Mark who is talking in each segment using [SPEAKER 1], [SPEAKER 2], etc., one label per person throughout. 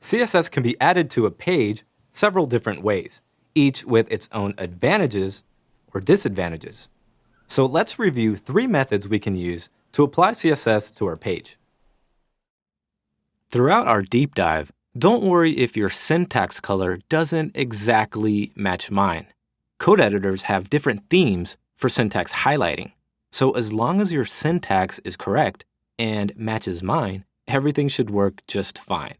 [SPEAKER 1] CSS can be added to a page several different ways, each with its own advantages or disadvantages. So let's review 3 methods we can use to apply CSS to our page. Throughout our deep dive, don't worry if your syntax color doesn't exactly match mine. Code editors have different themes for syntax highlighting. So as long as your syntax is correct and matches mine, everything should work just fine.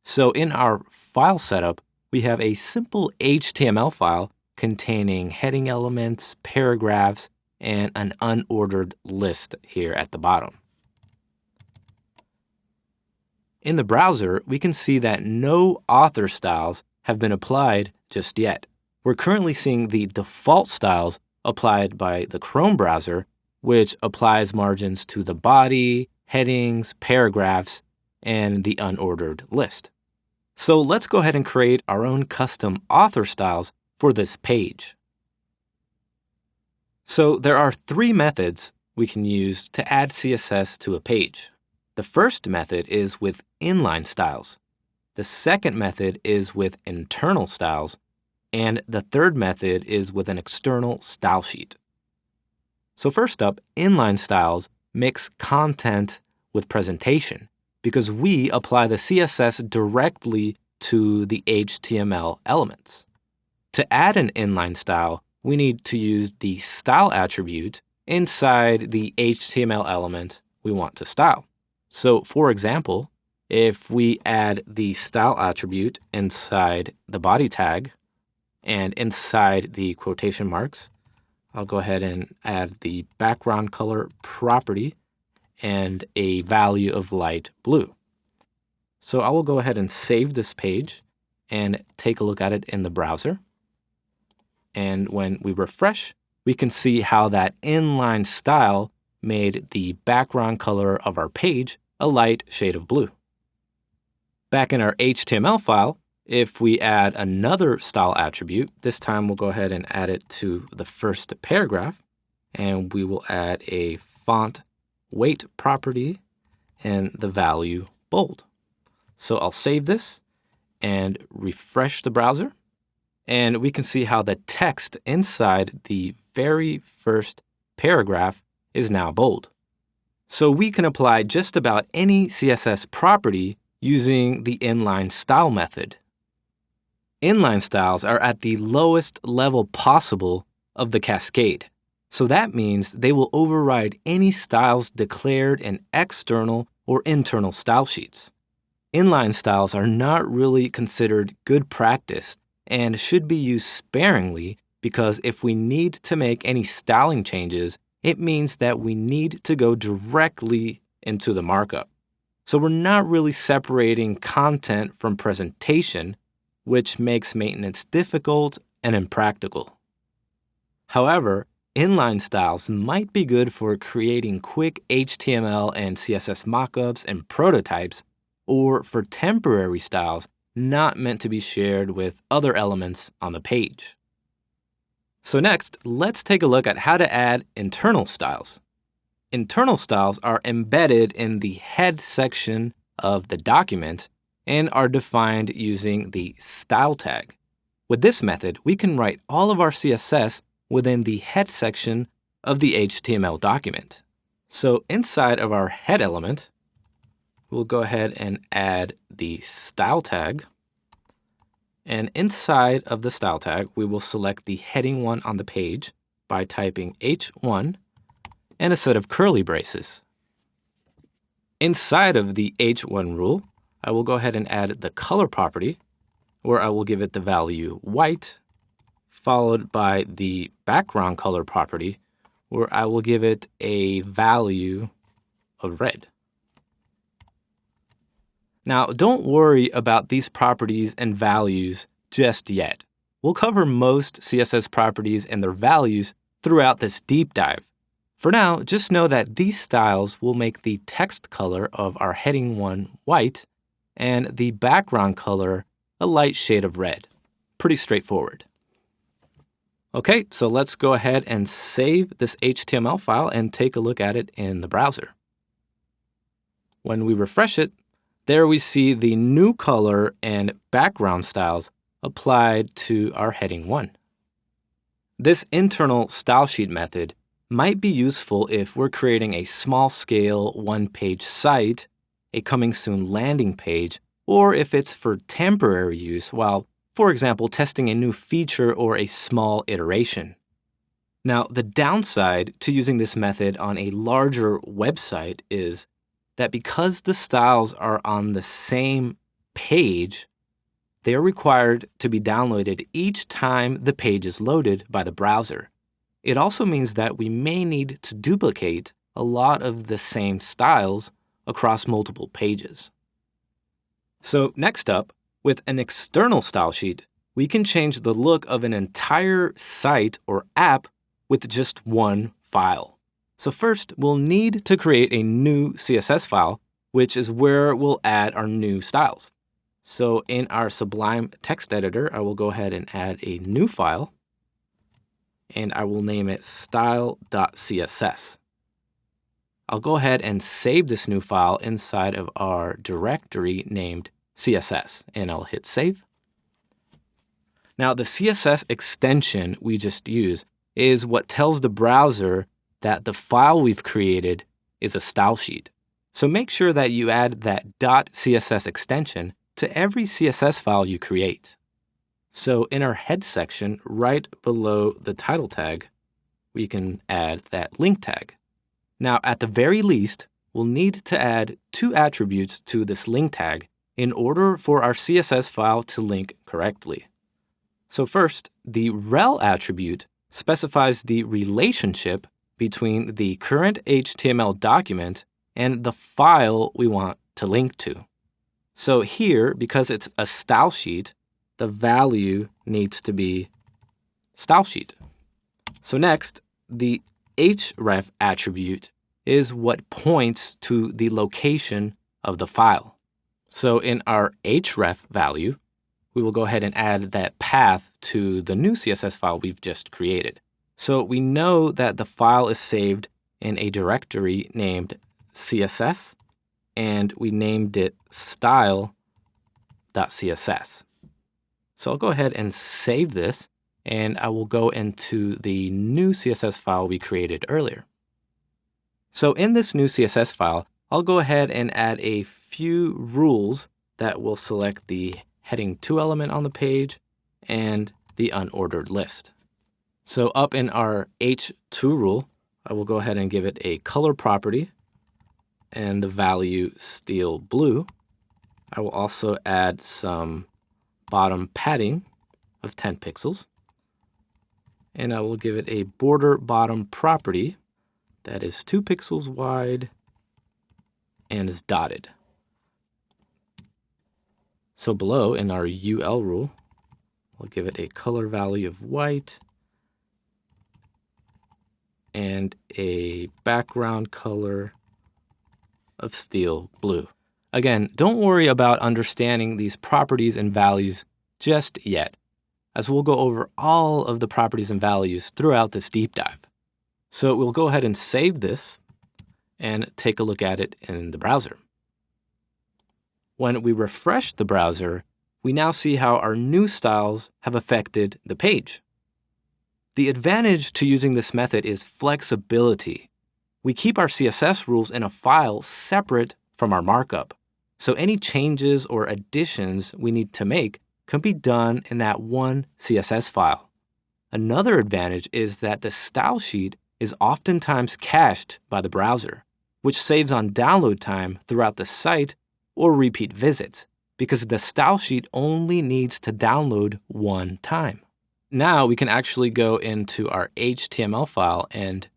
[SPEAKER 1] So in our file setup, we have a simple HTML file containing heading elements, paragraphs, and an unordered list here at the bottom. In the browser, we can see that no author styles have been applied just yet. We're currently seeing the default styles applied by the Chrome browser, which applies margins to the body, headings, paragraphs, and the unordered list. So let's go ahead and create our own custom author styles for this page. So there are 3 methods we can use to add CSS to a page. The first method is with inline styles. The second method is with internal styles. And the third method is with an external style sheet. So first up, inline styles mix content with presentation because we apply the CSS directly to the HTML elements. To add an inline style, we need to use the style attribute inside the HTML element we want to style. So for example, if we add the style attribute inside the body tag and inside the quotation marks, I'll go ahead and add the background color property and a value of light blue. So I will go ahead and save this page and take a look at it in the browser. And when we refresh, we can see how that inline style made the background color of our page a light shade of blue. Back in our HTML file, if we add another style attribute, this time we'll go ahead and add it to the first paragraph, and we will add a font weight property and the value bold. So I'll save this and refresh the browser, and we can see how the text inside the very first paragraph is now bold. So we can apply just about any CSS property using the inline style method. Inline styles are at the lowest level possible of the cascade. So that means they will override any styles declared in external or internal style sheets. Inline styles are not really considered good practice and should be used sparingly because if we need to make any styling changes, it means that we need to go directly into the markup. So we're not really separating content from presentation, which makes maintenance difficult and impractical. However, inline styles might be good for creating quick HTML and CSS mockups and prototypes, or for temporary styles not meant to be shared with other elements on the page. So next, let's take a look at how to add internal styles. Internal styles are embedded in the head section of the document and are defined using the style tag. With this method, we can write all of our CSS within the head section of the HTML document. So inside of our head element, we'll go ahead and add the style tag. And inside of the style tag, we will select the heading 1 on the page by typing H1 and a set of curly braces. Inside of the H1 rule, I will go ahead and add the color property, where I will give it the value white, followed by the background color property, where I will give it a value of red. Now, don't worry about these properties and values just yet. We'll cover most CSS properties and their values throughout this deep dive. For now, just know that these styles will make the text color of our heading 1 white and the background color a light shade of red. Pretty straightforward. Okay, so let's go ahead and save this HTML file and take a look at it in the browser. When we refresh it, There we see the new color and background styles applied to our heading 1. This internal style sheet method might be useful if we're creating a small-scale one-page site, a coming soon landing page, or if it's for temporary use while, for example, testing a new feature or a small iteration. Now, the downside to using this method on a larger website is that because the styles are on the same page, they are required to be downloaded each time the page is loaded by the browser. It also means that we may need to duplicate a lot of the same styles across multiple pages. So next up, with an external style sheet, we can change the look of an entire site or app with just one file. So first, we'll need to create a new CSS file, which is where we'll add our new styles. So in our Sublime text editor, I will go ahead and add a new file, and I will name it style.css. I'll go ahead and save this new file inside of our directory named CSS, and I'll hit save. Now, the CSS extension we just used is what tells the browser that the file we've created is a style sheet. So make sure that you add that .css extension to every CSS file you create. So in our head section, right below the title tag, we can add that link tag. Now, at the very least, we'll need to add 2 attributes to this link tag in order for our CSS file to link correctly. So first, the rel attribute specifies the relationship between the current HTML document and the file we want to link to. So here, because it's a style sheet, the value needs to be style sheet. So next, the href attribute is what points to the location of the file. So in our href value, we will go ahead and add that path to the new CSS file we've just created. So we know that the file is saved in a directory named CSS, and we named it style.css. So I'll go ahead and save this, and I will go into the new CSS file we created earlier. So in this new CSS file, I'll go ahead and add a few rules that will select the heading 2 element on the page and the unordered list. So up in our H2 rule, I will go ahead and give it a color property and the value steel blue. I will also add some bottom padding of 10 pixels. And I will give it a border bottom property that is 2 pixels wide and is dotted. So below in our UL rule, we'll give it a color value of white and a background color of steel blue. Again, don't worry about understanding these properties and values just yet, as we'll go over all of the properties and values throughout this deep dive. So we'll go ahead and save this and take a look at it in the browser. When we refresh the browser, we now see how our new styles have affected the page. The advantage to using this method is flexibility. We keep our CSS rules in a file separate from our markup, so any changes or additions we need to make can be done in that one CSS file. Another advantage is that the style sheet is oftentimes cached by the browser, which saves on download time throughout the site or repeat visits, because the style sheet only needs to download one time. Now we can actually go into our HTML file and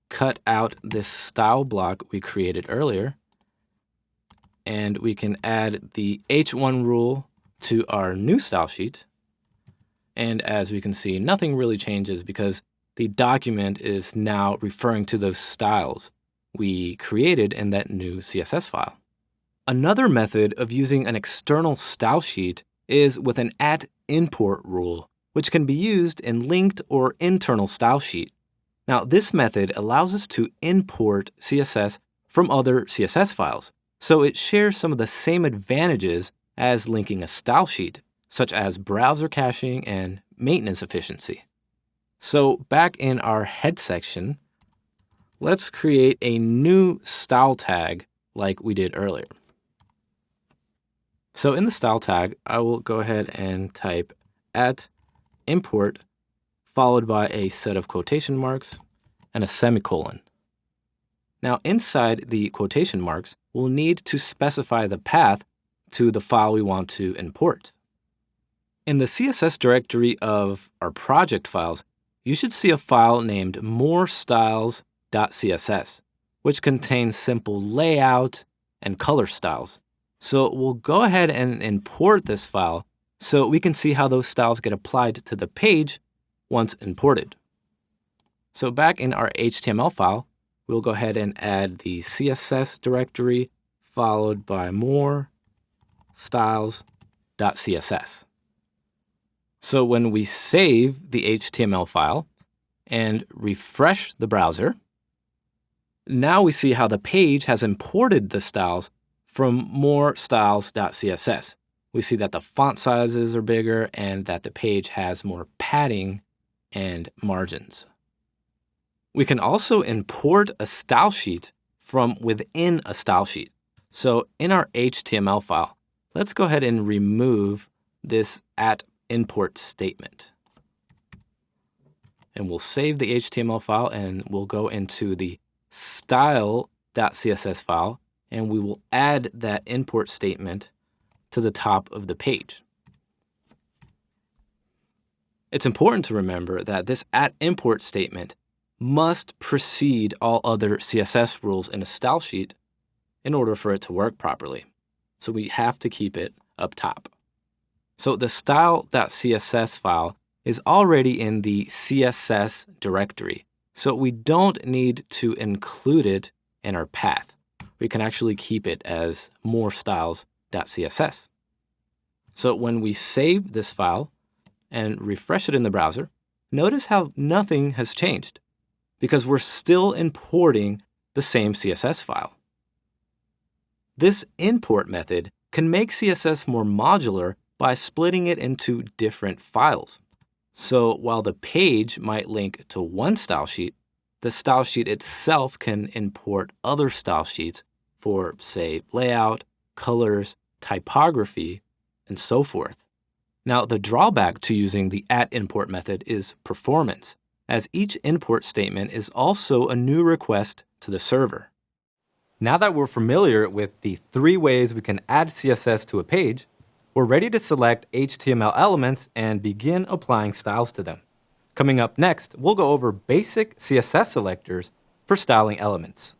[SPEAKER 1] cut out this style block we created earlier, and we can add the H1 rule to our new style sheet. And as we can see, nothing really changes because the document is now referring to those styles we created in that new CSS file. Another method of using an external style sheet is with an @import rule, which can be used in linked or internal style sheet. Now, this method allows us to import CSS from other CSS files, So it shares some of the same advantages as linking a style sheet, such as browser caching and maintenance efficiency. So back in our head section, let's create a new style tag like we did earlier. So in the style tag, I will go ahead and type @import followed by a set of quotation marks and a semicolon. Now inside the quotation marks, we'll need to specify the path to the file we want to import. In the CSS directory of our project files, you should see a file named morestyles.css, which contains simple layout and color styles. So we'll go ahead and import this file so we can see how those styles get applied to the page once imported. So back in our HTML file, we'll go ahead and add the CSS directory followed by more styles.css. So when we save the HTML file and refresh the browser, now we see how the page has imported the styles from more styles.css. We see that the font sizes are bigger and that the page has more padding and margins. We can also import a style sheet from within a style sheet. So in our HTML file, let's go ahead and remove this @import statement. And we'll save the HTML file and we'll go into the style.css file and we will add that import statement to the top of the page. It's important to remember that this @import statement must precede all other CSS rules in a style sheet in order for it to work properly. So we have to keep it up top. So the style.css file is already in the CSS directory, so we don't need to include it in our path. We can actually keep it as more styles.css. So when we save this file and refresh it in the browser, notice how nothing has changed because we're still importing the same CSS file. This import method can make CSS more modular by splitting it into different files. So while the page might link to one style sheet, the style sheet itself can import other style sheets for, say, layout, colors, typography, and so forth. Now, the drawback to using the @import method is performance, as each import statement is also a new request to the server. Now that we're familiar with the 3 ways we can add CSS to a page, we're ready to select HTML elements and begin applying styles to them. Coming up next, we'll go over basic CSS selectors for styling elements.